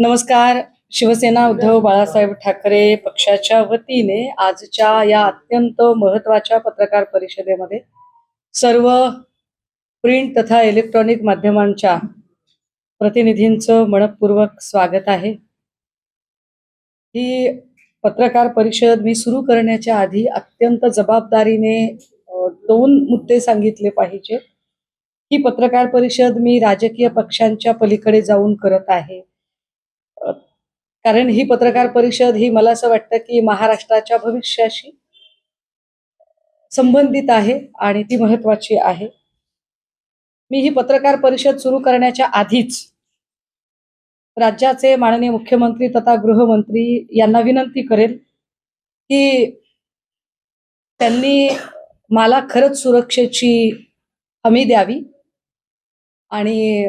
नमस्कार. शिवसेना उद्धव बाळासाहेब ठाकरे पक्षाच्या वतीने आजच्या या अत्यंत महत्त्वाच्या पत्रकार परिषदेमध्ये सर्व प्रिंट तथा इलेक्ट्रॉनिक माध्यमांच्या प्रतिनिधींचं मनपूर्वक स्वागत आहे. ही पत्रकार परिषद मी सुरू करण्याच्या आधी अत्यंत जबाबदारीने दोन मुद्दे सांगितले पाहिजे. ही पत्रकार परिषद मी राजकीय पक्षांच्या पलीकडे जाऊन करत आहे, कारण ही पत्रकार परिषद ही मला असं वाटतं की महाराष्ट्राच्या भविष्याशी संबंधित आहे आणि ती महत्वाची आहे. मी ही पत्रकार परिषद सुरू करण्याच्या आधीच राज्याचे माननीय मुख्यमंत्री तथा गृहमंत्री यांना विनंती करेल की त्यांनी मला खरंच सुरक्षेची हमी द्यावी आणि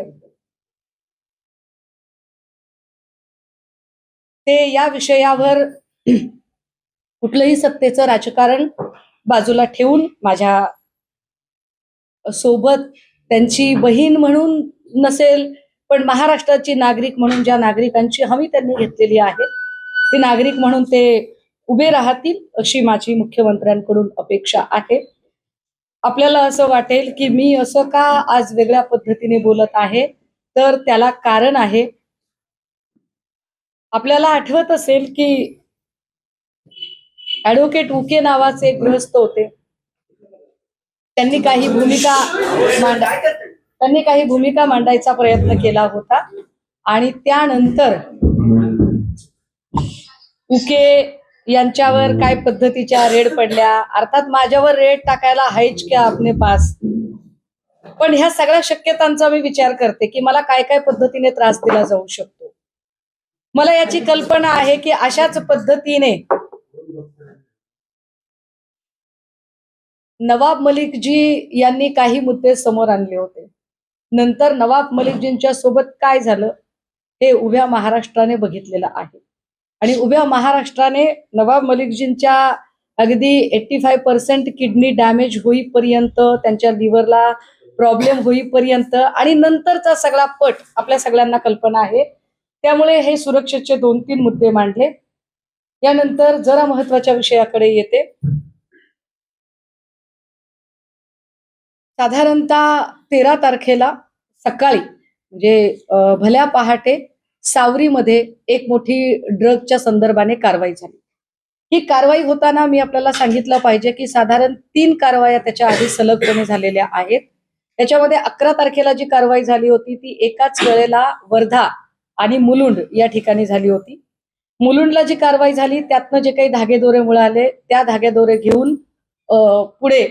ते या विषयावर कुठलंही सत्तेचं राजकारण बाजूला ठेवून माझ्या सोबत त्यांची बहीण म्हणून नसेल पण महाराष्ट्राची नागरिक म्हणून ज्या नागरिकांची हमी त्यांनी घेतलेली आहे ते नागरिक म्हणून ते उभे राहतील अशी माझी मुख्यमंत्र्यांकडून अपेक्षा आहे. आपल्याला असं वाटेल की मी असं का आज वेगळ्या पद्धतीने बोलत आहे, तर त्याला कारण आहे. आपल्याला आठवत असेल की ऍडव्होकेट उके नावाचे एक गृहस्थ होते. त्यांनी काही भूमिका मांडायचा प्रयत्न केला होता आणि त्यानंतर उके यांच्यावर काय पद्धतीच्या रेड पडल्या. अर्थात माझ्यावर रेड टाकायला हायच क्या आपने पास, पण ह्या सगळ्या शक्यतांचा मी विचार करते की मला काय काय पद्धतीने त्रास दिला जाऊ शकतो. मला याची कल्पना आहे की अशाच पद्धतीने नवाब मलिकजी यांनी काही मुद्दे समोर आणले होते. नंतर नवाब मलिकजींच्या सोबत काय झालं हे उभ्या महाराष्ट्राने बघितलेलं आहे आणि उभ्या महाराष्ट्राने नवाब मलिकजींच्या अगदी 85% किडनी डॅमेज होईपर्यंत, त्यांच्या लिव्हरला प्रॉब्लेम होईपर्यंत आणि नंतरचा सगळा पट आपल्या सगळ्यांना कल्पना आहे. त्यामुळे हे सुरक्षेचे 2-3 मुद्दे मांडले. यानंतर जरा महत्वाच्या विषयाकडे येते. साधारणतः 13 तारखेला सकाळी म्हणजे भल्या पहाटे सावरीमध्ये एक मोठी ड्रगच्या संदर्भाने कारवाई झाली. ही कारवाई होताना मी आपल्याला सांगितलं पाहिजे की साधारण 3 कारवाया त्याच्या आधी सलगपणे झालेल्या आहेत. त्याच्यामध्ये 11 तारखेला जी कारवाई झाली होती ती एकाच वेळेला वर्धा आणि मुलुंड या ठिकाणी झाली होती. मुलुंडला जी कारवाई झाली त्यातनं जे काही धागेदोरे मिळाले त्या धागेदोरे घेऊन पुढे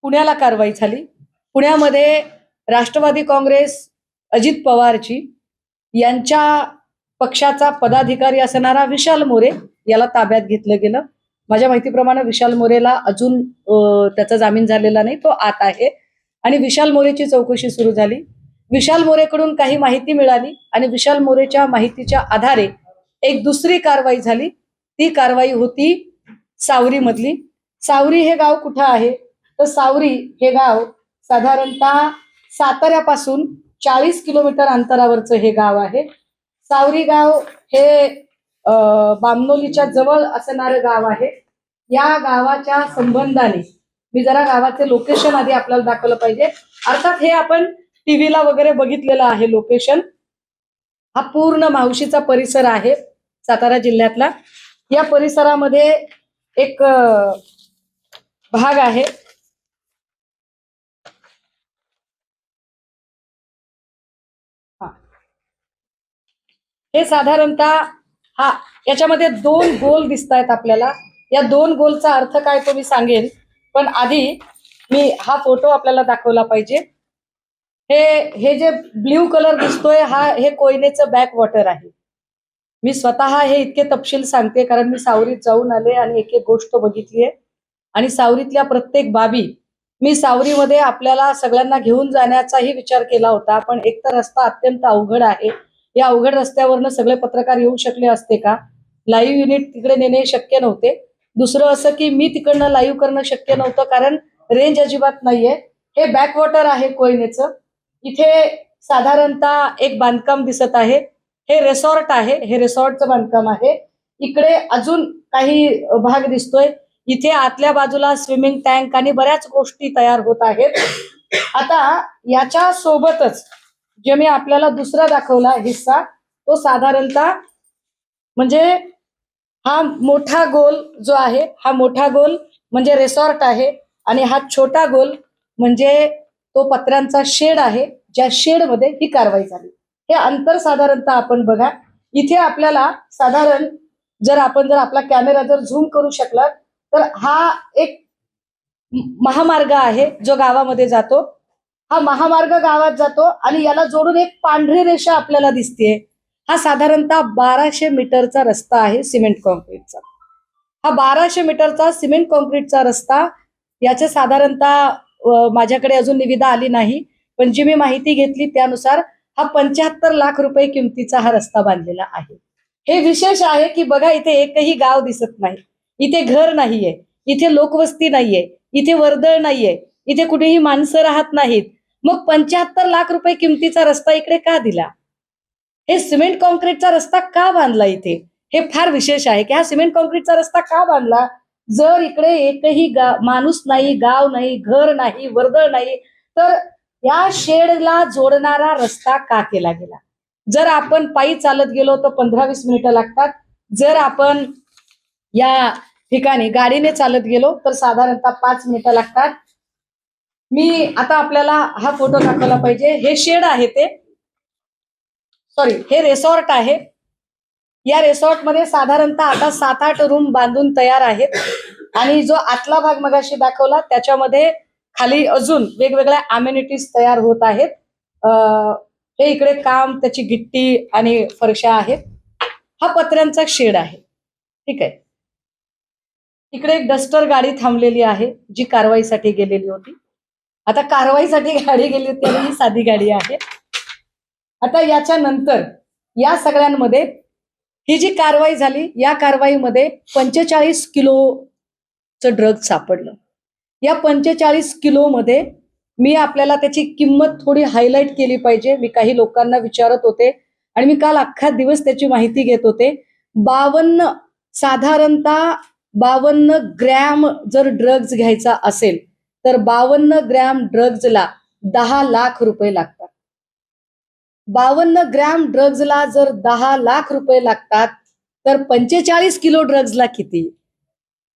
पुण्याला कारवाई झाली. पुण्यामध्ये राष्ट्रवादी काँग्रेस अजित पवारजी यांच्या पक्षाचा पदाधिकारी असणारा विशाल मोरे याला ताब्यात घेतलं गेलं. माझ्या माहितीप्रमाणे विशाल मोरेला अजून त्याचा जामीन झालेला नाही, तो आत आहे आणि विशाल मोरेची चौकशी सुरू झाली. विशाल मोरेकडून काही माहिती मिळाली आणि विशाल मोरेच्या माहितीच्या आधारे एक दुसरी कारवाई झाली. ती कारवाई होती सावरी मधली. सावरी हे गाव कुठं आहे तर सावरी हे गाव साधारणतः साताऱ्यापासून 40 किलोमीटर अंतरावरचं हे गाव आहे. सावरी गाव हे बामनोलीच्या जवळ असणारं गाव आहे. या गावाच्या संबंधाने मी जरा गावाचे लोकेशन आधी आपल्याला दाखवलं पाहिजे. अर्थात हे आपण टीव्हीला वगैरे बघितलेलं आहे लोकेशन. हा पूर्ण मावशीचा परिसर आहे सातारा जिल्ह्यातला. या परिसरामध्ये एक भाग आहे हे साधारणतः याच्यामध्ये 2 गोल दिसत आहेत आपल्याला. या 2 गोलचा अर्थ काय तो मी सांगेन, पण आधी मी हा फोटो आपल्याला दाखवला पाहिजे. हे जे ब्ल्यू कलर दिसतोय हे कोयनेचं बॅक वॉटर आहे. मी स्वतः हे इतके तपशील सांगते कारण मी सावरीत जाऊन आले आणि एक एक गोष्ट बघितली आहे आणि सावरीतल्या प्रत्येक बाबी मी सावरीमध्ये आपल्याला सगळ्यांना घेऊन जाण्याचाही विचार केला होता, पण एक तर रस्ता अत्यंत अवघड आहे. या अवघड रस्त्यावरनं सगळे पत्रकार येऊ शकले असते का? लाईव्ह युनिट तिकडे नेणे शक्य नव्हते. दुसरं असं की मी तिकडनं लाईव्ह करणं शक्य नव्हतं कारण रेंज अजिबात नाहीये. हे बॅकवॉटर आहे कोयनेचं. इथे साधारणतः एक बांधकाम दिसत आहे. हे रिसॉर्ट आहे, हे रिसॉर्टचं बांधकाम आहे. इकडे अजून काही भाग दिसतोय. इथे आतल्या बाजूला स्विमिंग टँक आणि बऱ्याच गोष्टी तयार होत आहेत. आता याच्या सोबतच जे मी आपल्याला दुसरा दाखवला हिस्सा, तो साधारणतः म्हणजे हा मोठा गोल जो आहे, हा मोठा गोल म्हणजे रिसॉर्ट आहे आणि हा छोटा गोल म्हणजे तो पत्र्यांचा शेड आहे, ज्या शेडमध्ये ही कारवाई झाली. हे अंतर साधारणतः आपण बघा. इथे आपल्याला साधारण जर आपला कॅमेरा जर झूम करू शकला तर हा एक महामार्ग आहे जो गावामध्ये जातो. हा महामार्ग गावात जातो आणि याला जोडून एक पांढरी रेषा आपल्याला दिसते. हा साधारणतः 1200 मीटरचा रस्ता आहे सिमेंट कॉन्क्रीटचा. हा 1200 मीटरचा सिमेंट कॉन्क्रीटचा रस्ता, याचे साधारणतः माझ्याकडे अजून निविदा आली नाही, पण जी मी माहिती घेतली त्यानुसार हा 75 लाख रुपये किमतीचा हा रस्ता बांधलेला आहे. हे विशेष आहे की बघा, इथे एकही गाव दिसत नाही, इथे घर नाहीये, इथे लोकवस्ती नाहीये, इथे वर्दळ नाहीये, इथे कुठेही माणसं राहत नाहीत. मग 75 लाख रुपये किमतीचा रस्ता इकडे का दिला? हे सिमेंट कॉन्क्रीटचा रस्ता का बांधला इथे? हे फार विशेष आहे की हा सिमेंट कॉन्क्रीटचा रस्ता का बांधला? जर इकडे एकही माणूस नाही, गाव नाही, घर नाही, वर्दळ नाही, तर या शेडला जोडणारा रस्ता का केला गेला? जर आपण पायी चालत गेलो तर 15-20 मिनिटं लागतात. जर आपण या ठिकाणी गाडीने चालत गेलो तर साधारणतः 5 मिनिटं लागतात. मी आता आपल्याला हा फोटो दाखवला पाहिजे. हे शेड आहे, हे रिसॉर्ट आहे. या रिसॉर्टमध्ये साधारणतः आता 7-8 रूम बांधून तयार आहेत आणि जो आतला भाग मगाशी दाखवला त्याच्यामध्ये खाली अजून वेगवेगळ्या अम्युनिटीज तयार होत आहेत. हे इकडे काम, त्याची गिट्टी आणि फरशा आहेत. हा पत्र्यांचा शेड आहे. ठीक आहे. इकडे एक डस्टर गाडी थांबलेली आहे जी कारवाईसाठी गेलेली होती. आता कारवाईसाठी गाडी गेली होती आणि ही साधी गाडी आहे. आता याच्या नंतर या सगळ्यांमध्ये ही जी कारवाई झाली, या कारवाईमध्ये 45 किलोचं ड्रग सापडलं. या 45 किलो मध्ये मी आपल्याला त्याची किंमत थोडी हायलाइट केली पाहिजे. मी काही लोकांना विचारत होते आणि मी काल अख्खा दिवस त्याची माहिती घेत होते. 52 ग्रॅम जर ड्रग्ज घ्यायचा असेल तर 52 ग्रॅम ड्रग्जला 10 लाख रुपये लागतात. 52 ग्रॅम ड्रग्जला जर 10 लाख रुपये लागतात तर 45 किलो ड्रग्जला किती?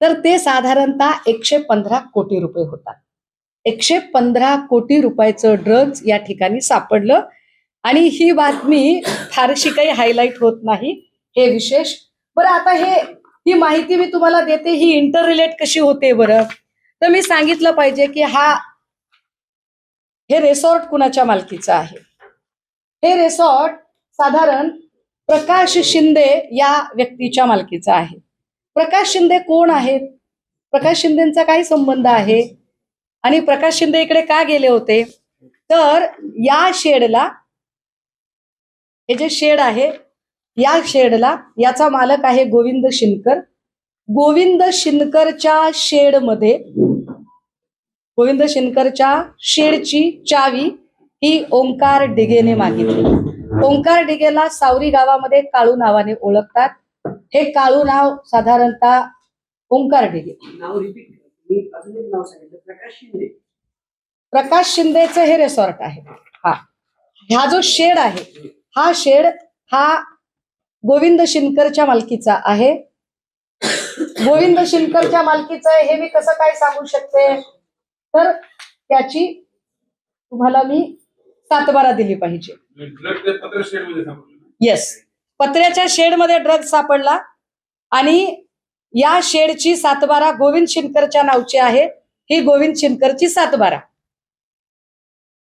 तर ते साधारणतः 115 कोटी रुपये होतात. 115 कोटी रुपयाचं ड्रग्ज या ठिकाणी सापडलं आणि ही बातमी फारशी काही हायलाइट होत नाही. हे विशेष. बरं, आता ही माहिती मी तुम्हाला देते, ही इंटर रिलेट कशी होते बरं? तर मी सांगितलं पाहिजे की हे रिसॉर्ट कुणाच्या मालकीचं आहे. हे रिसॉर्ट साधारण प्रकाश शिंदे या व्यक्तीच्या मालकीचं आहे. प्रकाश शिंदे कोण आहेत? प्रकाश शिंदेचा काय संबंध आहे आणि प्रकाश शिंदे इकडे का गेले होते? तर या शेडला, हे जे शेड आहे, या शेडला याचा मालक आहे गोविंद शिनकर. गोविंद शिनकरच्या शेडची चावी ही ओंकार डिगेने मागितली. ओंकार डिगेला सावरी गावामध्ये काळू नावाने ओळखतात. हे काळू नाव साधारणतः ओंकार डिगे. प्रकाश शिंदेचं हे रिसॉर्ट आहे. हा जो शेड आहे, हा शेड गोविंद शिनकरच्या मालकीचा आहे. गोविंद शिनकरच्या मालकीचं आहे हे मी कसं काय सांगू शकते? तर त्याची तुम्हाला मी सातबारा दिली पाहिजे. येस, पत्र्याच्या शेडमध्ये ड्रग सापडला आणि या शेडची सातबारा गोविंद शिनकरच्या नावची आहे. ही गोविंद शिनकरची सातबारा.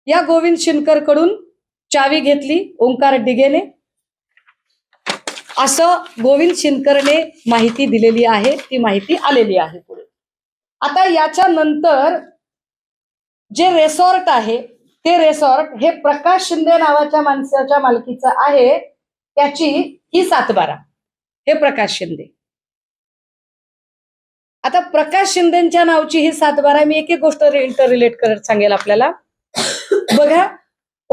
या गोविंद शिनकर कडून चावी घेतली ओंकार डिगेने, असं गोविंद शिनकरने माहिती दिलेली आहे. ती माहिती आलेली आहे पुढे. आता याच्या नंतर जे रिसॉर्ट आहे, ते रिसॉर्ट हे प्रकाश शिंदे नावाच्या माणसाच्या मालकीचं आहे. त्याची ही सातबारा, हे प्रकाश शिंदे. आता प्रकाश शिंदेच्या नावची ही सातबारा, मी एक एक गोष्ट इंटर रिलेट करत सांगेल आपल्याला. बघा,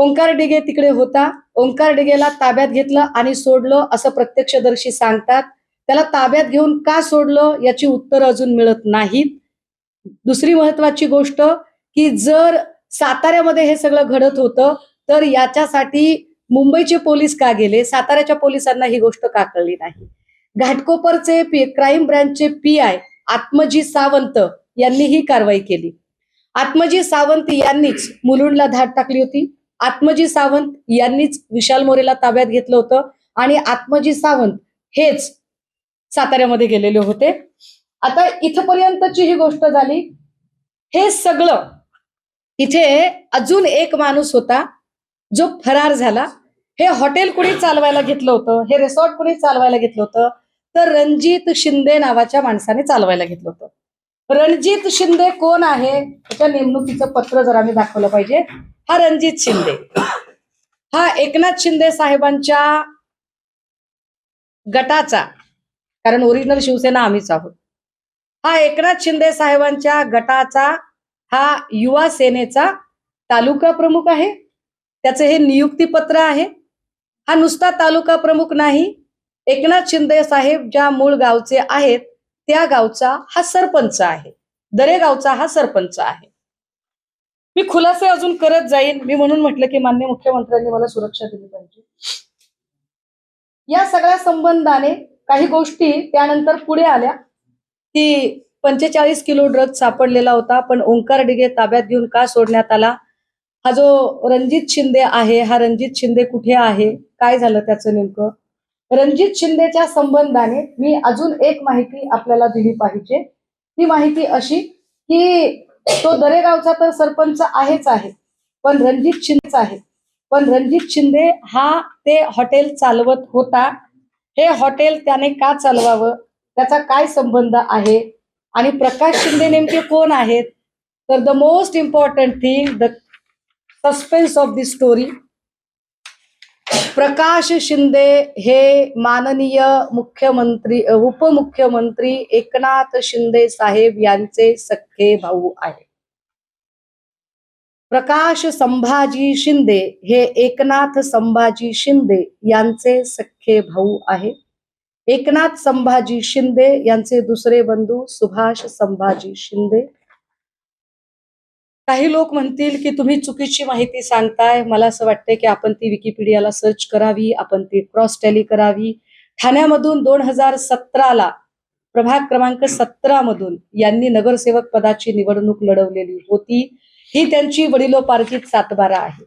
ओंकार डिगे तिकडे होता. ओंकार डिगेला ताब्यात घेतलं आणि सोडलं असं प्रत्यक्षदर्शी सांगतात. त्याला ताब्यात घेऊन का सोडलं याची उत्तर अजून मिळत नाहीत. दुसरी महत्वाची गोष्ट की जर साताऱ्यामध्ये हे सगळं घडत होतं तर याच्यासाठी मुंबईचे पोलीस का गेले, साताऱ्याच्या पोलिसांना ही गोष्ट का कळली नाही. घाटकोपरचे क्राईम ब्रँचचे PI आत्मजी सावंत यांनी ही कारवाई केली. आत्मजी सावंत यांनीच मुलुंडला धाड टाकली होती. आत्मजी सावंत यांनीच विशाल मोरेला ताब्यात घेतलं होतं आणि आत्मजी सावंत हेच साताऱ्यामध्ये गेलेले होते. आता इथपर्यंतची ही गोष्ट झाली. हे सगळं इथे अजून एक माणूस होता जो फरार झाला. हे हॉटेल कुणी चालवायला घेतलं होतं, हे रिसॉर्ट कुणी चालवायला घेतलं होतं, तर रणजित शिंदे नावाच्या माणसाने चालवायला घेतलं होतं. रणजित शिंदे कोण आहे त्याच्या नेमणुकीचं पत्र जर आम्ही दाखवलं पाहिजे. हा रणजित शिंदे हा एकनाथ शिंदे साहेबांच्या गटाचा, कारण ओरिजिनल शिवसेना आम्हीच आहोत, हा एकनाथ शिंदे साहेबांच्या गटाचा हा युवा सेनेचा तालुका प्रमुख आहे. त्याचं हे नियुक्तीपत्र आहे. हा नुसता तालुका प्रमुख नाही, एकनाथ शिंदे साहेब ज्या मूळ गावचे आहेत त्या गावचा हा सरपंच आहे. दरेगावचा हा सरपंच आहे. मी खुलासे अजून करत जाईन. मी म्हणून म्हटलं की माननीय मुख्यमंत्र्यांनी मला सुरक्षा दिली पाहिजे. या सगळ्या संबंधाने काही गोष्टी त्यानंतर पुढे आल्या की 45 किलो ड्रग सापडलेला होता, पण ओंकार डिगे ताब्यात घेऊन का सोडण्यात आला. हा जो रणजित शिंदे आहे, हा रणजित शिंदे कुठे आहे, काय झालं त्याचं नेमकं. रणजित शिंदेच्या संबंधाने मी अजून एक माहिती आपल्याला दिली पाहिजे. ती माहिती अशी की तो दरेगावचा तर सरपंच आहेच आहे, पण रणजित शिंदेच आहे. पण रणजित शिंदे हा ते हॉटेल चालवत होता. हे हॉटेल त्याने का चालवावं, त्याचा काय संबंध आहे आणि प्रकाश शिंदे नेमके कोण आहेत. तर the most important thing, the suspense of the story, Prakash Shinde हे माननीय मुख्यमंत्री उपमुख्यमंत्री एकनाथ शिंदे साहेब यांचे सख्खे भाऊ आहे. प्रकाश संभाजी शिंदे हे एकनाथ संभाजी शिंदे यांचे सख्खे भाऊ आहे. एकनाथ संभाजी शिंदे यांचे दुसरे बंधू सुभाष संभाजी शिंदे. काही लोक म्हणतील की तुम्ही चुकीची माहिती सांगताय. मला असं वाटतंय की आपण ती विकिपीडियाला सर्च करावी, आपण ती क्रॉस टॅली करावी. ठाण्यामधून 2017ला प्रभाग क्रमांक 17 मधून यांनी नगरसेवक पदाची निवडणूक लढवलेली होती. ही त्यांची वडिलोपार्जित सातबारा आहे.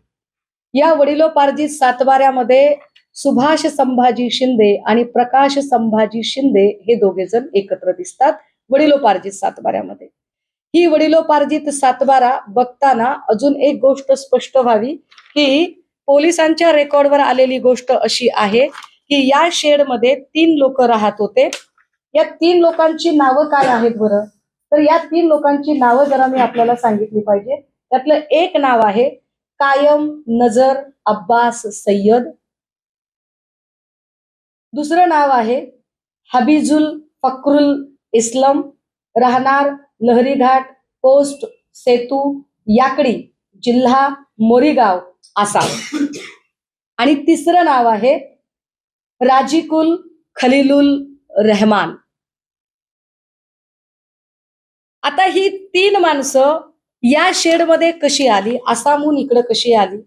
या वडिलोपार्जित सातबाऱ्यामध्ये सुभाष संभाजी शिंदे आणि प्रकाश संभाजी शिंदे हे दोघे जण एकत्र दिसतात वडिलोपार्जित सातबाऱ्यामध्ये. ही वडिलोपार्जित सातबारा बघताना अजून एक गोष्ट स्पष्ट व्हावी की पोलिसांच्या रेकॉर्डवर आलेली गोष्ट अशी आहे की या शेडमध्ये 3 लोक राहत होते. या 3 लोकांची नावं काय आहेत बरं, तर या 3 लोकांची नावं जरा मी आपल्याला सांगितली पाहिजे. त्यातलं एक नाव आहे कायम नजर अब्बास सय्यद. दुसरं नाव आहे हबीजुल फक्रुल इस्लाम, राहणार लहरी घाट, पोस्ट सेतू, याकडी, जिल्हा मोरीगाव, आसाम. आणि तिसरं नाव आहे राजीकुल खलीलुल रहमान. आता ही 3 माणसं या शेडमध्ये कशी आली, आसामहून इकडे कशी आली,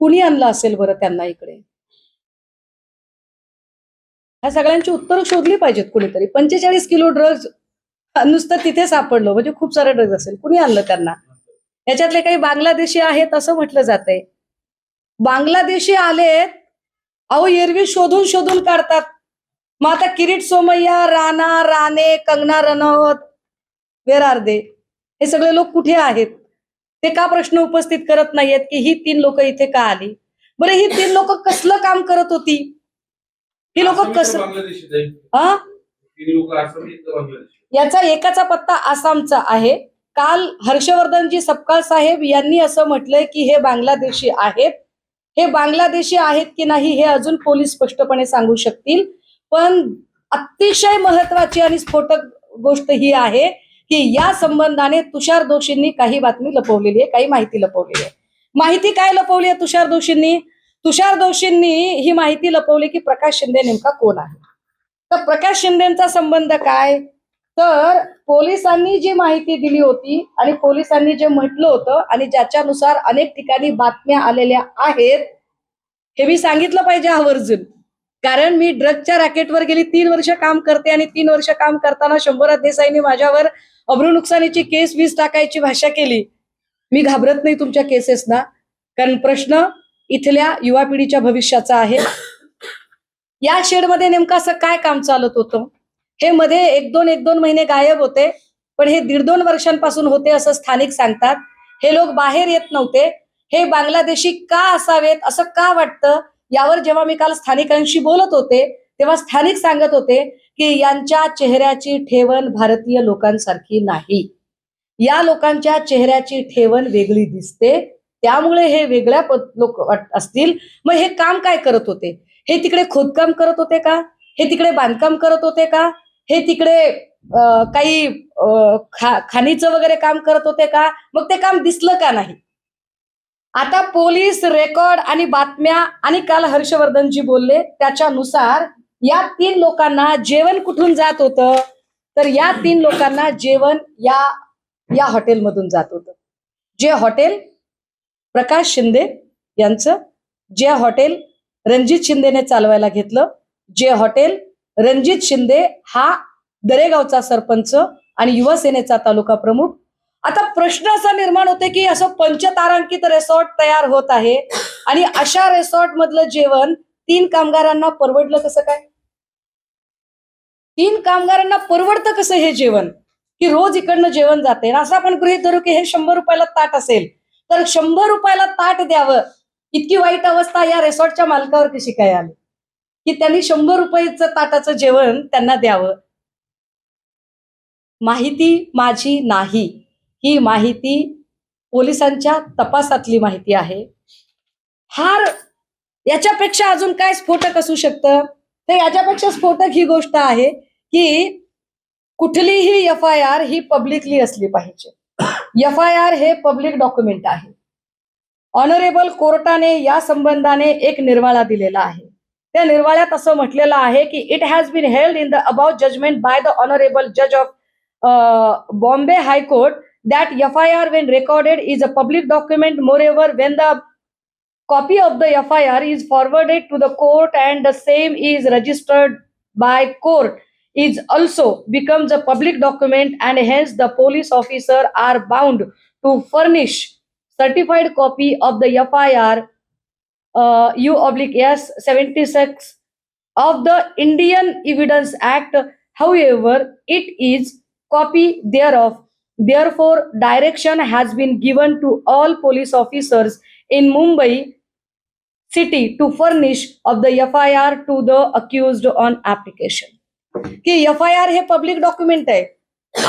कुणी आणलं असेल बरं त्यांना इकडे. ह्या सगळ्यांची उत्तरं शोधली पाहिजेत कुणीतरी. 45 किलो ड्रग्ज नुसतं तिथे सापडलं म्हणजे खूप सारे ड्रग्ज असेल. कुणी आणलं त्यांना. याच्यातले काही बांगलादेशी आहेत असं म्हटलं जातंय. बांगलादेशी आलेत, अहो एरवी शोधून शोधून काढतात. मग आता किरीट सोमय्या, राणा, राणे, कंगना रनौत, वेर आर दे, हे सगळे लोक कुठे आहेत. ते का प्रश्न उपस्थित करत नाहीयेत की ही 3 लोक इथे का आली. बरं ही 3 लोक कसलं काम करत होती, ही लोक कसं, याचा एकाचा पत्ता आसामचा आहे. काल हर्षवर्धनजी सपकाळ साहेब यांनी असं म्हटलंय की हे बांगलादेशी आहेत. हे बांगलादेशी आहेत की नाही हे अजून पोलीस स्पष्टपणे सांगू शकतील. पण अतिशय महत्वाची आणि स्फोटक गोष्ट ही आहे की या संबंधाने तुषार दोषींनी काही बातमी लपवलेली आहे, काही माहिती लपवलेली आहे. माहिती काय लपवली आहे तुषार दोषींनी? तुषार दोषींनी ही माहिती लपवली की प्रकाश शिंदे नेमका कोण आहे. तर प्रकाश शिंदेचा संबंध काय? तर पोलिसांनी जी माहिती दिली होती आणि पोलिसांनी जे म्हटलं होतं आणि ज्याच्यानुसार अनेक ठिकाणी बातम्या आलेल्या आहेत, हे मी सांगितलं पाहिजे आवर्जून. कारण मी ड्रगच्या रॅकेटवर गेली 3 वर्ष काम करते आणि 3 वर्ष काम करताना शंभरात देसाईंनी माझ्यावर अब्रू नुकसानीची केस 20 टाकायची भाषा केली. मी घाबरत नाही तुमच्या केसेसना, कारण प्रश्न इथल्या युवा पिढीच्या भविष्याचा आहे. या शेडमध्ये नेमकं असं काय काम चालत होतं? हे मध्ये एक दोन महिने गायब होते, पण हे 1.5-2 वर्षांपासून होते असं स्थानिक सांगतात. हे लोक बाहेर येत नव्हते. हे बांगलादेशी का असावेत असं का वाटतं, यावर जेव्हा मी काल स्थानिकांशी बोलत होते तेव्हा स्थानिक सांगत होते की यांच्या चेहऱ्याची ठेवण भारतीय लोकांसारखी नाही. या लोकांच्या चेहऱ्याची ठेवण वेगळी दिसते, त्यामुळे हे वेगळ्या लोक असतील. मग हे काम काय करत होते? हे तिकडे खोदकाम करत होते का? हे तिकडे बांधकाम करत होते का? हे तिकडे काही खाणीचं वगैरे काम करत होते का? मग ते काम दिसलं का नाही? आता पोलीस रेकॉर्ड आणि बातम्या आणि काल हर्षवर्धनजी बोलले त्याच्यानुसार या 3 लोकांना जेवण कुठून जात होतं? तर या 3 लोकांना जेवण या हॉटेलमधून जात होतं. जे हॉटेल प्रकाश शिंदे यांचं, जे हॉटेल रणजित शिंदेने चालवायला घेतलं, जे हॉटेल रणजित शिंदे हा दरेगावचा सरपंच आणि युवा सेनेचा तालुका प्रमुख. आता प्रश्न असा निर्माण होते की असं पंचतारांकित रिसॉर्ट तयार होत आहे आणि अशा रिसॉर्ट मधलं जेवण 3 कामगारांना परवडलं कसं काय? 3 कामगारांना परवडतं कसं हे जेवण, की रोज इकडनं जेवण जाते? असं आपण गृहीत धरू की हे 100 रुपयाला ताट असेल, तर 100 रुपयाला ताट द्यावं, इतकी वाईट अवस्था या रिसॉर्टच्या मालकावर कशी काय आली की त्यांनी 100 रुपयाचं ताटाचं जेवण त्यांना द्यावं? माहिती माझी नाही, ही माहिती पोलिसांच्या तपासातली माहिती आहे. हार याच्यापेक्षा अजून काय स्फोटक असू शकतं? तर याच्यापेक्षा स्फोटक ही गोष्ट आहे की कुठलीही FIR ही पब्लिकली असली पाहिजे. FIR हे पब्लिक डॉक्युमेंट आहे. ऑनरेबल कोर्टाने या संबंधाने एक निर्वाळा दिलेला आहे. त्या निर्वाळ्यात असं म्हटलेलं आहे की it has been held in the about judgement by the honourable जज of Bombay High Court that FIR when recorded is a public document. Moreover, when the copy of the FIR is forwarded to the court and the same is registered by court, is also becomes a public document, and hence the police officer are bound to furnish certified copy of the FIR U/S 76 of the Indian Evidence Act. However, it is copy thereof. Therefore, direction has been given to all police officers in Mumbai city to furnish of the FIR to the accused on application. की FIR हे public document आहे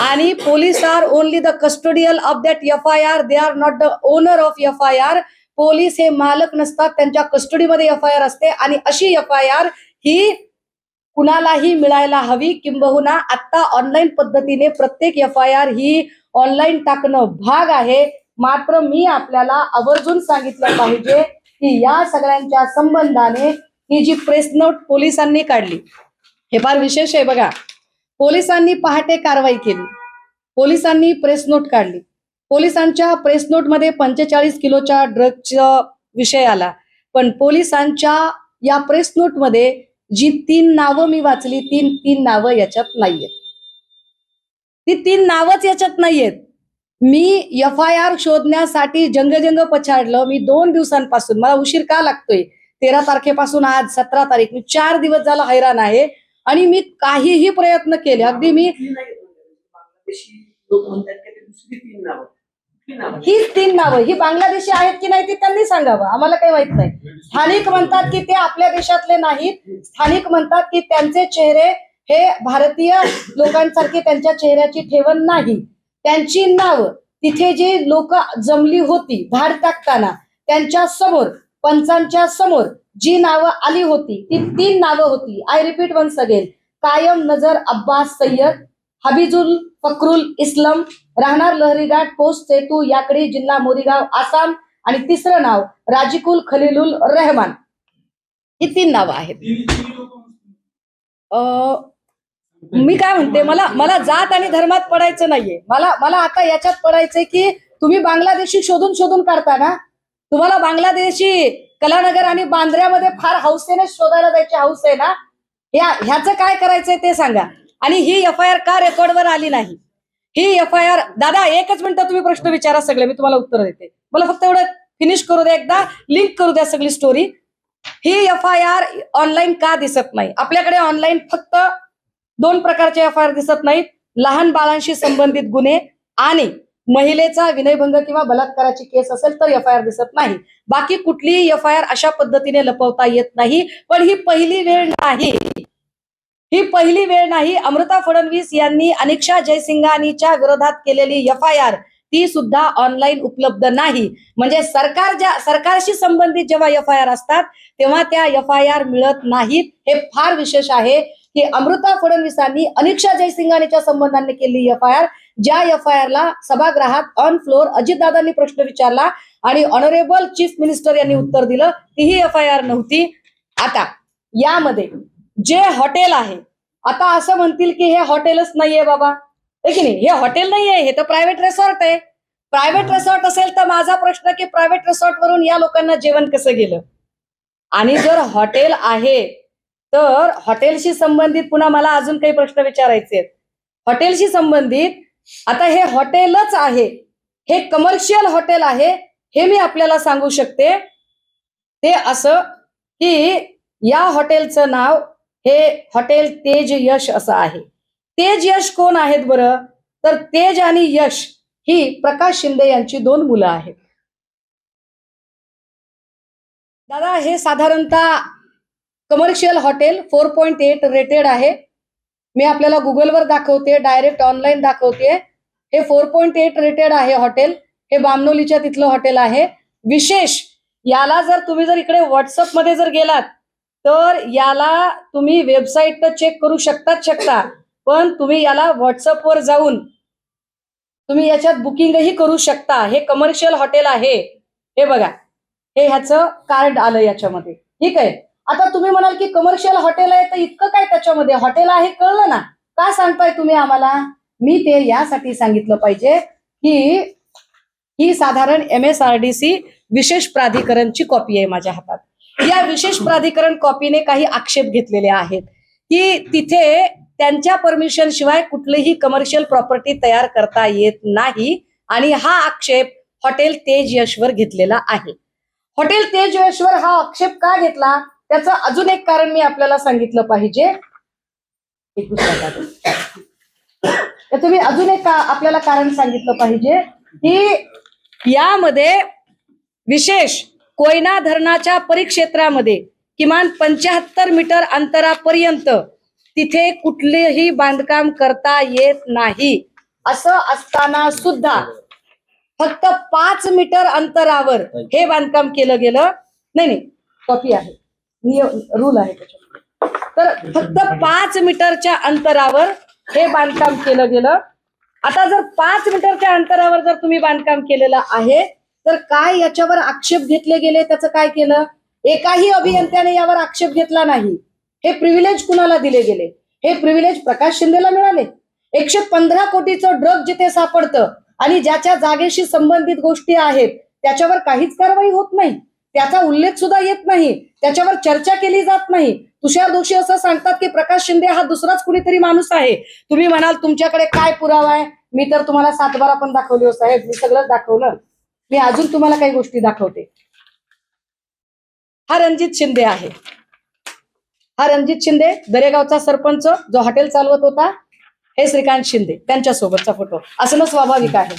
आणि police are only the custodial of that FIR. They are not the owner of FIR. Police हे मालक नसतात, त्यांच्या कस्टडीमध्ये FIR असते आणि अशी FIR ही कुणालाही मिळायला हवी. किंबहुना आता ऑनलाईन पद्धतीने प्रत्येक FIR ही ऑनलाईन टाकणं भाग आहे. मात्र मी आपल्याला आवर्जून सांगितलं पाहिजे की या सगळ्यांच्या संबंधाने ही जी प्रेस नोट पोलिसांनी काढली, हे फार विशेष आहे बघा. पोलिसांनी पहाटे कारवाई केली, पोलिसांनी प्रेस नोट काढली. पोलिसांच्या प्रेस नोट मध्ये 45 किलोच्या ड्रगचा विषय आला, पण पोलिसांच्या या प्रेस नोट मध्ये जी 3 नावं मी वाचली, 3 नावं याच्यात नाहीयेत. ती 3 नावच याच्यात नाहीयेत. मी FIR शोधण्यासाठी जंगजंग पछाडलं. मी 2 दिवसांपासून, मला उशीर का लागतोय, 13 तारखेपासून आज 17 तारीख, मी 4 दिवस झाला हैराण आहे आणि मी काहीही प्रयत्न केले. अगदी मी ही 3 नावं ही बांगलादेशी आहेत की नाही ते त्यांनी सांगावं, आम्हाला काही माहित नाही. स्थानिक म्हणतात की ते आपल्या देशातले नाहीत. स्थानिक म्हणतात की त्यांचे चेहरे हे भारतीय लोकांसारखे त्यांच्या चेहऱ्याची ठेवण नाही. त्यांची नावं तिथे जे लोक जमली होती धाड टाकताना त्यांच्या समोर, पंचांच्या समोर जी नावं आली होती ती 3 नावं होती. I repeat once again. कायम नजर अब्बास सय्यद, हबीजुल फक्रुल इस्लाम, राहणार लहरीघाट, पोस्ट सेतू, याकडी, जिल्हा मोरीगाव, आसाम, आणि तिसरं नाव राजिकुल खलीलुल रहमान. ही 3 नावं आहेत. मी काय म्हणते, मला जात आणि धर्मात पडायचं नाहीये. मला आता याच्यात पडायचंय की तुम्ही बांगलादेशी शोधून शोधून काढता ना. तुम्हाला बांगलादेशी कलानगर आणि बांद्र्यामध्ये फार हौसेने शोधायला जायची हौस आहे ना. ह्याचं काय करायचंय ते सांगा. आणि ही FIR का रेकॉर्डवर आली नाही? ही FIR, दादा एकच मिनिटं तुम्ही प्रश्न विचारा सगळे, मी तुम्हाला उत्तर देते. मला फक्त एवढं फिनिश करू द्या, एकदा लिंक करू द्या सगळी स्टोरी. ही FIR ऑनलाईन का दिसत नाही? आपल्याकडे ऑनलाईन फक्त 2 प्रकारचे FIR दिसत नाहीत. लहान बाळांशी संबंधित गुन्हे आणि महिलेचा विनयभंग किंवा बलात्काराची केस असेल तर FIR दिसत नाही. बाकी कुठलीही FIR अशा पद्धतीने लपवता येत नाही. पण ही पहिली वेळ नाही. ही पहिली वेळ नाही. अमृता फडणवीस यांनी अनिक्षा जयसिंघानीच्या विरोधात केलेली FIR ती सुद्धा ऑनलाईन उपलब्ध नाही. म्हणजे सरकारशी संबंधित जेव्हा FIR असतात तेव्हा त्या FIR मिळत नाहीत. हे फार विशेष आहे की अमृता फडणवीसांनी अनिक्षा जयसिंघानीच्या संबंधाने केलेली FIR, ज्या FIR ला सभागृहात ऑन फ्लोर अजितदादांनी प्रश्न विचारला आणि ऑनरेबल चीफ मिनिस्टर यांनी उत्तर दिलं, तीही FIR नव्हती. आता यामध्ये जे हॉटेल आहे, आता असं म्हणतील की हे हॉटेलच नाहीये बाबा, आहे की नाही? हे हॉटेल नाहीये, हे तर प्रायव्हेट रिसॉर्ट आहे. प्रायव्हेट रिसॉर्ट असेल तर माझा प्रश्न की प्रायव्हेट रिसॉर्ट वरून या लोकांना जेवण कसं गेलं? आणि जर हॉटेल आहे तर हॉटेलशी संबंधित पुन्हा मला अजून काही प्रश्न विचारायचे आहेत. हॉटेलशी संबंधित आता हे हॉटेलच आहे, हे कमर्शियल हॉटेल आहे, हे मी आपल्याला सांगू शकते. ते असं की या हॉटेलचं नाव हे हॉटेल तेज यश असं आहे. तेज यश कोण आहेत बरं? तर तेज आणि यश ही प्रकाश शिंदे यांची 2 मुलं आहेत. दादा हे साधारणतः कमर्शियल हॉटेल 4.8 रेटेड आहे. मी आपल्याला गुगलवर दाखवते, डायरेक्ट ऑनलाईन दाखवते. हे 4.8 रेटेड आहे हॉटेल. हे बामनोलीच्या तिथलं हॉटेल आहे. विशेष याला जर तुम्ही इकडे व्हॉट्सअप मध्ये जर गेलात तर याला तुम्ही वेबसाईट तर चेक करू शकता, पण तुम्ही याला व्हॉट्सअपवर जाऊन तुम्ही याच्यात बुकिंगही करू शकता. हे कमर्शियल हॉटेल आहे. हे बघा, हे ह्याचं कार्ड आलं याच्यामध्ये. ठीक आहे. आता तुम्ही म्हणाल की कमर्शियल हॉटेल आहे तर इतकं काय त्याच्यामध्ये? हॉटेल आहे कळलं ना, का सांगताय तुम्ही आम्हाला? मी ते यासाठी सांगितलं पाहिजे की ही साधारण MSRDC विशेष प्राधिकरणची कॉपी आहे माझ्या हातात. या विशेष प्राधिकरण कॉपीने काही आक्षेप घेतलेले आहेत की तिथे त्यांच्या परमिशन शिवाय कुठलीही कमर्शियल प्रॉपर्टी तयार करता येत नाही. आणि हा आक्षेप हॉटेल तेज यशवर घेतलेला आहे. हॉटेल तेज यशवर हा आक्षेप का घेतला त्याचं अजून एक कारण मी आपल्याला सांगितलं पाहिजे. तुम्ही अजून एक आपल्याला कारण सांगितलं पाहिजे की यामध्ये विशेष कोयना धरणाच्या परिक्षेत्रामध्ये किमान 75 मीटर अंतरापर्यंत तिथे कुठलेही बांधकाम करता येत नाही. असं असताना सुद्धा फक्त 5 मीटर अंतरावर हे बांधकाम केलं गेलं. नाही, कॉपी आहे, रूल आहे त्याच्यामध्ये. तर फक्त 5 मीटरच्या अंतरावर हे बांधकाम केलं गेलं. आता जर 5 मीटरच्या अंतरावर जर तुम्ही बांधकाम केलेलं आहे तर काय याच्यावर आक्षेप घेतले गेले? त्याचं काय केलं? एकाही अभियंत्याने यावर आक्षेप घेतला नाही. हे प्रिव्हिलेज कुणाला दिले गेले? हे प्रिव्हिलेज प्रकाश शिंदेला मिळाले. 115 कोटीचं ड्रग जिथे सापडतं आणि ज्याच्या जागेशी संबंधित गोष्टी आहेत त्याच्यावर काहीच कारवाई होत नाही. त्याचा उल्लेख सुद्धा येत नाही, त्याच्यावर चर्चा केली जात नाही. तुषार दोषी असं सांगतात की प्रकाश शिंदे हा दुसराच कुणीतरी माणूस आहे. तुम्ही म्हणाल तुमच्याकडे काय पुरावा आहे? मी तर तुम्हाला 7/12 पण दाखवली हो साहेब, मी सगळंच दाखवलं. मी अजून तुम्हाला काही गोष्टी दाखवते. हा रणजित शिंदे आहे. हा रणजित शिंदे दरेगावचा सरपंच जो हॉटेल चालवत होता. हे श्रीकांत शिंदे त्यांच्यासोबतचा फोटो असणं स्वाभाविक आहे.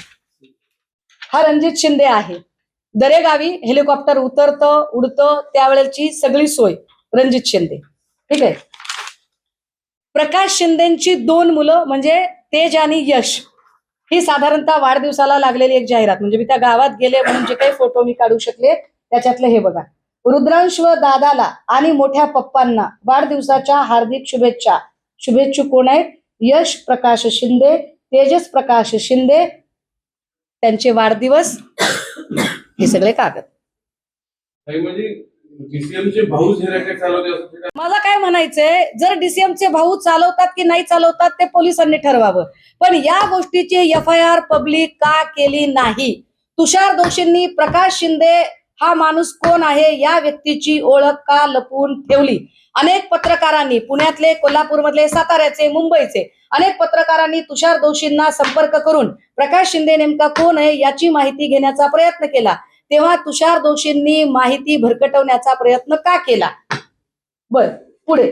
हा रणजित शिंदे आहे. दरेगावी हेलिकॉप्टर उतरतं उडतं त्यावेळेची सगळी सोय रणजित शिंदे. ठीक आहे. प्रकाश शिंदेची 2 मुलं म्हणजे तेज आणि यश ही साधारणतः वाढदिवसाला लागलेली एक जाहिरात. म्हणजे मी त्या गावात गेले म्हणून जे काही फोटो मी काढू शकले त्याच्यातले हे बघा. रुद्रांश व दादाला आणि मोठ्या पप्पांना वाढदिवसाच्या हार्दिक शुभेच्छा. शुभेच्छुक कोण आहेत? यश प्रकाश शिंदे, तेजस प्रकाश शिंदे. त्यांचे वाढदिवस हे सगळे कागद. म्हणजे डीसीएमचे भाऊच हे रॅकेट चालवते असं मला काय म्हणायचंय, जर डीसीएमचे भाऊ चालवतात की नाही चालवतात ते पोलिसांनी ठरवावं, पण या गोष्टीची FIR पब्लिक का केली नाही? तुषार दोषींनी प्रकाश शिंदे हा माणूस कोण आहे या व्यक्तीची ओळख का लपवून ठेवली? अनेक पत्रकारांनी, पुण्यातले, कोल्हापूरमधले, साताऱ्याचे, मुंबईचे अनेक पत्रकारांनी तुषार दोषींना संपर्क करून प्रकाश शिंदे नेमका कोण आहे याची माहिती घेण्याचा प्रयत्न केला. तेव्हा तुषार दोषींनी माहिती भरकटवण्याचा प्रयत्न का केला? बर, पुढे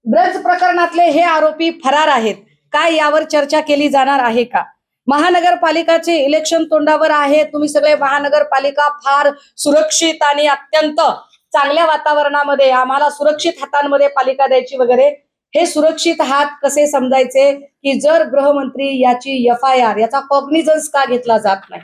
ड्रग्ज प्रकरणातले हे आरोपी फरार आहेत, काय यावर चर्चा केली जाणार आहे का? महानगरपालिकाचे इलेक्शन तोंडावर आहे. तुम्ही सगळे महानगरपालिका फार सुरक्षित आणि अत्यंत चांगल्या वातावरणामध्ये, आम्हाला सुरक्षित हातांमध्ये पालिका द्यायची वगैरे, हे सुरक्षित हात कसे समजायचे की जर गृहमंत्री याची FIR, याचा कॉग्निझन्स का घेतला जात नाही?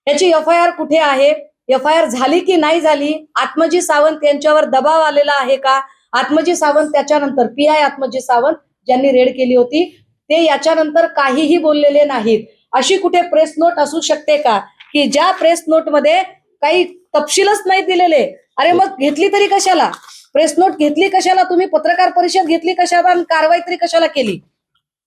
याची FIR कुठे आहे? FIR झाली की नाही झाली? आत्मजी सावंत यांच्यावर दबाव आलेला आहे का? आत्मजी सावंत त्याच्यानंतर PI आत्मजी सावंत ज्यांनी रेड केली होती ते याच्यानंतर काहीही बोललेले नाहीत. अशी कुठे प्रेस नोट असू शकते का की ज्या प्रेस नोट मध्ये काही तपशीलच नाही दिलेले? अरे मग घेतली तरी कशाला? प्रेस नोट घेतली कशाला? तुम्ही पत्रकार परिषद घेतली कशाला आणि कारवाई तरी कशाला केली?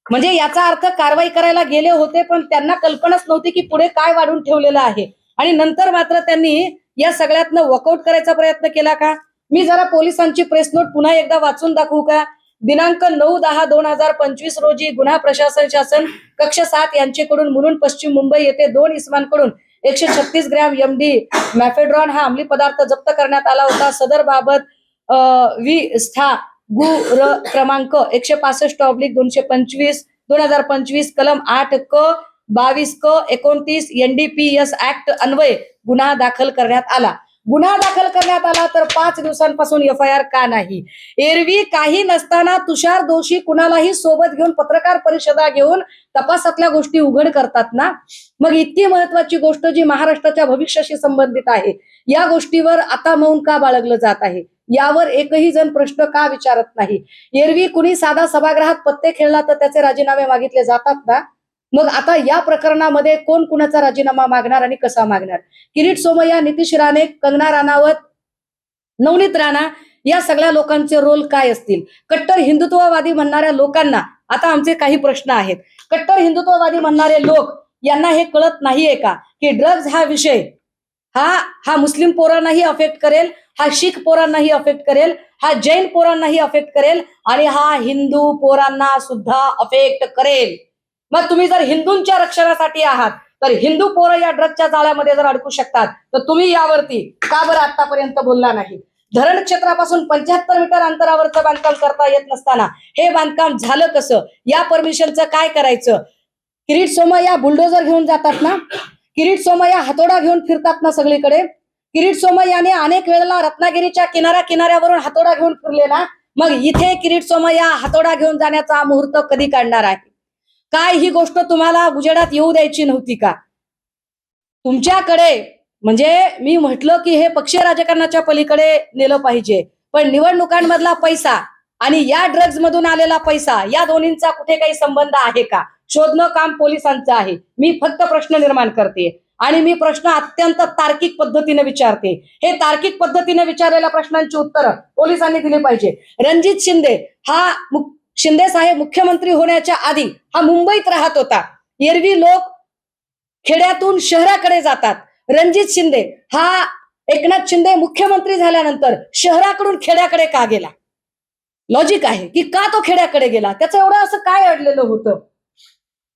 म्हणजे याचा अर्थ कारवाई करायला गेले होते पण त्यांना कल्पनाच नव्हती की पुढे काय वाढून ठेवलेलं आहे, आणि नंतर मात्र त्यांनी या सगळ्यातनं वॉकआउट करायचा प्रयत्न केला का? मी जरा पोलिसांची प्रेस नोट पुन्हा एकदा वाचून दाखवू का? दिनांक 9/10/2025 रोजी गुन्हा प्रशासन शासन कक्ष 7 यांच्याकडून मुलुंड पश्चिम मुंबई येथे 2 इसमांकडून 136 ग्रॅम MD मॅफेड्रॉन हा अंमली पदार्थ जप्त करण्यात आला होता. सदर बाबत विस्था गु र क्रमांक 165/225 2025 कलम 8 क 22 क 29 NDPS ऍक्ट अन्वये गुन्हा दाखल करण्यात आला. गुन्हा दाखल करण्यात आला तर 5 दिवसांपासून FIR का नाही? एरवी काही नसताना तुषार दोषी कुणालाही सोबत घेऊन पत्रकार परिषदा घेऊन तपासातल्या गोष्टी उघड करतात ना. मग इतकी महत्वाची गोष्ट जी महाराष्ट्राच्या भविष्याशी संबंधित आहे या गोष्टीवर आता मौन का बाळगलं जात आहे? यावर एकही जण प्रश्न का विचारत नाही? एरवी कुणी साधा सभागृहात पत्ते खेळला तर त्याचे राजीनामे मागितले जातात ना. मग आता या प्रकरणामध्ये कोण कुणाचा राजीनामा मागणार आणि कसा मागणार? किरीट सोमय्या, नितीश राणे, कंगना राणावत, नवनीत राणा या सगळ्या लोकांचे रोल काय असतील? कट्टर हिंदुत्ववादी म्हणणाऱ्या लोकांना आता आमचे काही प्रश्न आहेत. कट्टर हिंदुत्ववादी म्हणणारे लोक यांना हे कळत नाहीये का की ड्रग्ज हा विषय हा मुस्लिम पोरांनाही अफेक्ट करेल, हा शीख पोरांनाही अफेक्ट करेल, हा जैन पोरांनाही अफेक्ट करेल आणि हा हिंदू पोरांना सुद्धा अफेक्ट करेल. मग तुम्ही जर हिंदूंच्या रक्षणासाठी आहात तर हिंदू पोरं या ड्रगच्या जाळ्यामध्ये जर अडकू शकतात तर तुम्ही यावरती का बरं आतापर्यंत बोलला नाही? धरण क्षेत्रापासून 75 मीटर अंतरावरचं बांधकाम करता येत नसताना हे बांधकाम झालं कसं? या परमिशनचं काय करायचं? किरीट सोमय्या बुलडोजर घेऊन जातात ना, किरीट सोमय्या हातोडा घेऊन फिरतात ना सगळीकडे. किरीट सोमय्याने अनेक वेळेला रत्नागिरीच्या किनाऱ्यावरून हातोडा घेऊन फिरले ना. मग इथे किरीट सोमय्या हातोडा घेऊन जाण्याचा मुहूर्त कधी काढणार आहे? काय ही गोष्ट तुम्हाला उजेडात येऊ द्यायची नव्हती का? तुमच्याकडे म्हणजे मी म्हटलं की हे पक्षीय राजकारणाच्या पलीकडे नेलं पाहिजे, पण निवडणुकांमधला पैसा आणि या ड्रग्ज मधून आलेला पैसा या दोन्हींचा कुठे काही संबंध आहे का? शोधणं काम पोलिसांचं आहे. मी फक्त प्रश्न निर्माण करते आणि मी प्रश्न अत्यंत तार्किक पद्धतीने विचारते. हे तार्किक पद्धतीने विचारलेल्या प्रश्नांची उत्तरं पोलिसांनी दिली पाहिजे. रणजित शिंदे हा शिंदे साहेब मुख्यमंत्री होण्याच्या आधी हा मुंबईत राहत होता. एरवी लोक खेड्यातून शहराकडे जातात. रणजित शिंदे हा एकनाथ शिंदे मुख्यमंत्री झाल्यानंतर शहराकडून खेड्याकडे का गेला? लॉजिक आहे की का तो खेड्याकडे गेला? त्याचं एवढं असं काय अडलेलं होतं?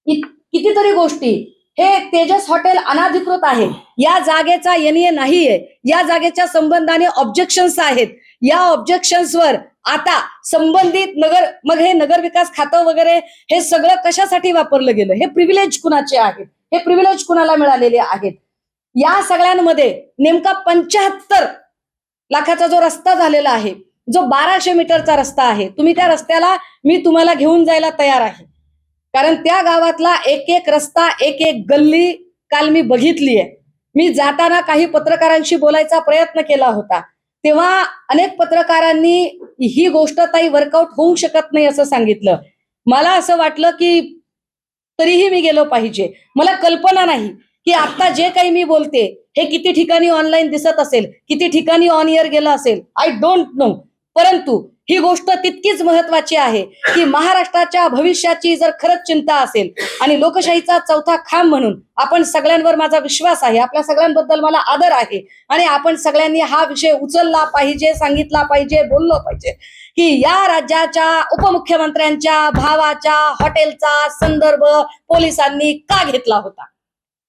कितीतरी गोष्टी. हे तेजस हॉटेल अनाधिकृत आहे, या जागेचा NA नाहीये, या जागेच्या संबंधाने ऑब्जेक्शन्स आहेत. या ऑब्जेक्शन्सवर आता संबंधित मग हे नगर विकास खातं वगैरे हे सगळं कशासाठी वापरलं गेलं? हे प्रिव्हिलेज कुणाचे आहेत? हे प्रिव्हिलेज कुणाला मिळालेले आहेत? या सगळ्यांमध्ये नेमका 75 लाखाचा जो रस्ता झालेला आहे, जो 1200 मीटरचा रस्ता आहे, तुम्ही त्या रस्त्याला मी तुम्हाला घेऊन जायला तयार आहे. कारण त्या गावातला एक एक रस्ता, एक एक गल्ली काल मी बघितली आहे. मी जाताना काही पत्रकारांशी बोलायचा प्रयत्न केला होता, तेव्हा अनेक पत्रकारांनी ही गोष्ट ताई वर्कआउट होऊ शकत नाही असं सांगितलं. मला असं वाटलं की तरीही मी गेलो पाहिजे. मला कल्पना नाही की आता जे काही मी बोलते हे किती ठिकाणी ऑनलाईन दिसत असेल, किती ठिकाणी ऑन एअर गेलं असेल, आय डोंट नो, परंतु ही गोष्ट तितकीच महत्वाची आहे की महाराष्ट्राच्या भविष्याची जर खरंच चिंता असेल आणि लोकशाहीचा चौथा खांब म्हणून आपण सगळ्यांवर माझा विश्वास आहे, आपल्या सगळ्यांबद्दल मला आदर आहे आणि आपण सगळ्यांनी हा विषय उचलला पाहिजे, सांगितला पाहिजे, बोललो पाहिजे की या राज्याच्या उपमुख्यमंत्र्यांच्या भावाच्या हॉटेलचा संदर्भ पोलिसांनी का घेतला होता,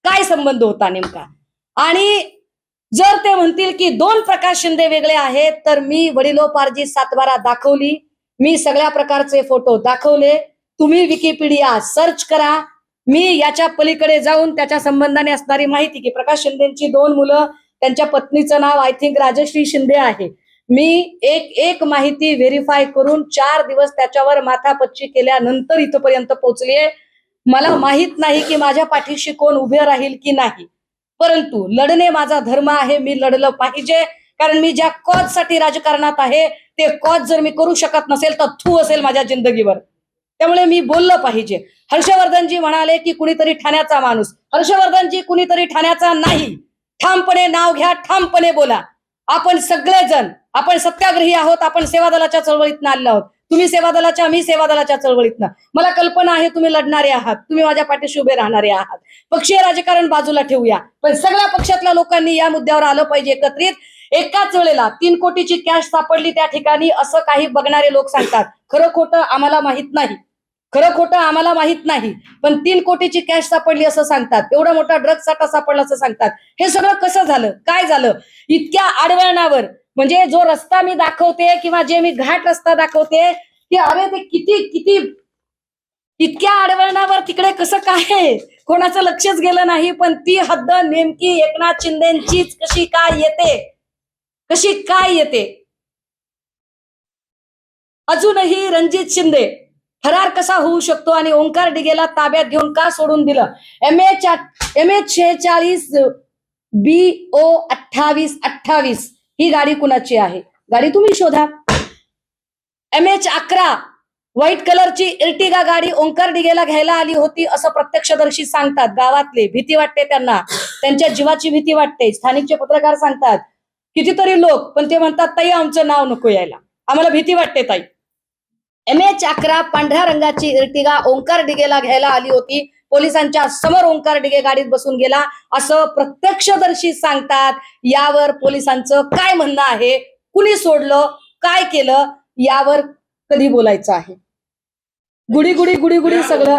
काय संबंध होता नेमका. आणि जर ते म्हणतील की 2 प्रकाश शिंदे वेगळे आहेत तर मी वडिलोपार्जित 7/12 दाखवली, मी सगळ्या प्रकारचे फोटो दाखवले, तुम्ही विकिपीडिया सर्च करा, मी याच्या पलीकडे जाऊन त्याच्या संबंधाने असणारी माहिती की प्रकाश शिंदेची 2 मुलं, त्यांच्या पत्नीचं नाव आय थिंक राजश्री शिंदे आहे, मी एक माहिती व्हेरीफाय करून 4 दिवस त्याच्यावर माथापच्ची केल्यानंतर इथपर्यंत पोहोचलीये. मला माहित नाही की माझ्या पाठीशी कोण उभे राहील की नाही, परंतु लढणे माझा धर्म आहे, मी लढलं पाहिजे. कारण मी ज्या कॉज साठी राजकारणात आहे ते कॉज जर मी करू शकत नसेल तर थू असेल माझ्या जिंदगीवर, त्यामुळे मी बोललं पाहिजे. हर्षवर्धनजी म्हणाले की कुणीतरी ठाण्याचा माणूस, हर्षवर्धनजी कुणीतरी ठाण्याचा नाही, ठामपणे नाव घ्या, ठामपणे बोला. आपण सगळेजण आपण सत्याग्रही आहोत, आपण सेवा दलाच्या चळवळीतनं आलेलो आहोत, तुम्ही सेवा दलाच्या, मी सेवा दलाच्या चळवळीतनं. मला कल्पना आहे तुम्ही लढणारे आहात, तुम्ही माझ्या पाठीशी उभे राहणारे आहात. पक्षीय राजकारण बाजूला ठेवूया, पण सगळ्या पक्षातल्या लोकांनी या मुद्द्यावर आलं पाहिजे एकत्रित. एकाच वेळेला 3 कोटीची कॅश सापडली त्या ठिकाणी असं काही बघणारे लोक सांगतात, खरं खोटं आम्हाला माहित नाही, खरं खोटं आम्हाला माहित नाही, पण 3 कोटीची कॅश सापडली असं सांगतात, एवढा मोठा ड्रग साठा सापडला असं सांगतात. हे सगळं कसं झालं, काय झालं इतक्या आडवळणावर. म्हणजे जो रस्ता मी दाखवते किंवा जे मी घाट रस्ता दाखवते की अरे ते किती इतक्या आडवळणावर तिकडे कसं काय कोणाचं लक्षच गेलं नाही. पण ती हद्द नेमकी एकनाथ शिंदेचीच कशी काय येते. अजूनही रणजित शिंदे फरार कसा होऊ शकतो आणि ओंकार डिगेला ताब्यात घेऊन का सोडून दिलं. MH46 BO 2828 ही गाडी कुणाची आहे, गाडी तुम्ही शोधा. MH11 व्हाईट कलरची इर्टिगा गाडी ओंकार डिगेला घ्यायला आली होती असं प्रत्यक्षदर्शी सांगतात. गावातले भीती वाटते त्यांना, त्यांच्या जीवाची भीती वाटते. स्थानिकचे पत्रकार सांगतात, कितीतरी लोक, पण ते म्हणतात ताई आमचं नाव नको यायला, आम्हाला भीती वाटते ताई. MH11 पांढऱ्या रंगाची इर्टिगा ओंकार डिगेला घ्यायला आली होती, पोलिसांच्या समोर ओंकार डिगे गाडीत बसून गेला असं प्रत्यक्षदर्शी सांगतात. यावर पोलिसांचं काय म्हणणं आहे, कुणी सोडलं, काय केलं, यावर कधी बोलायचं आहे. गुडी सगळं.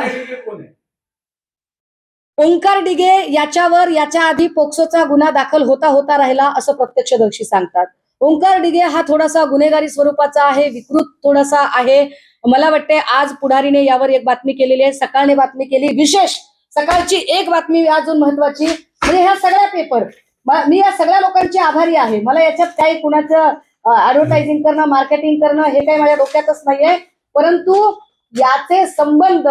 ओंकार डिगे याच्यावर याच्या आधी पोक्सोचा गुन्हा दाखल होता राहिला असं प्रत्यक्षदर्शी सांगतात. ओंकार डिगे हा थोडासा गुन्हेगारी स्वरूपाचा आहे, विकृत थोडासा आहे. मला वाटते आज पुढारीने यावर एक बातमी केलेली आहे, सकाळने बातमी केली, विशेष सकाळची एक बातमी अजून महत्वाची. म्हणजे ह्या सगळ्या पेपर, मी या सगळ्या लोकांची आभारी आहे. मला याच्यात काही कुणाचं ऍडव्हर्टायझिंग करणं, मार्केटिंग करणं हे काही माझ्या डोक्यातच नाहीये, परंतु याचे संबंध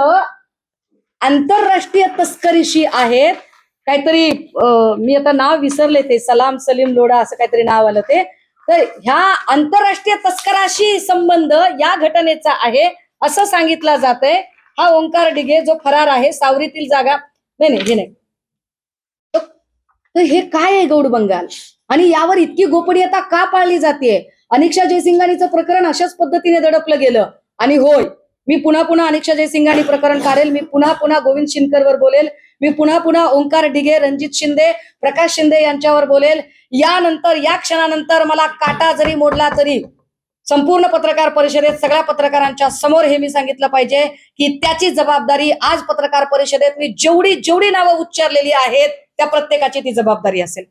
आंतरराष्ट्रीय तस्करीशी आहेत. काहीतरी मी आता नाव विसरले, ते सलाम सलीम लोढा असं काहीतरी नाव आलं ते. तर ह्या आंतरराष्ट्रीय तस्कराशी संबंध या घटनेचा आहे असं सांगितलं जातंय. हा ओंकार डिगे जो फरार आहे, सावरीतील जागा नाही. तर हे काय आहे गौड बंगाल, आणि यावर इतकी गोपनीयता का पाळली जाते. अनिक्षा जयसिंघानीचं प्रकरण अशाच पद्धतीने दडपलं गेलं. आणि होय, मी पुन्हा अनिक्षा जयसिंघानी प्रकरण काढेल, मी पुन्हा गोविंद शिनकरवर बोलेल, मी पुन्हा ओंकार डिगे, रणजित शिंदे, प्रकाश शिंदे यांच्यावर बोलेल. यानंतर या क्षणानंतर मला काटा जरी मोडला तरी संपूर्ण पत्रकार परिषदेत सगळ्या पत्रकारांच्या समोर हे मी सांगितलं पाहिजे की त्याची जबाबदारी आज पत्रकार परिषदेत मी जेवढी नावं उच्चारलेली आहेत त्या प्रत्येकाची ती जबाबदारी असेल.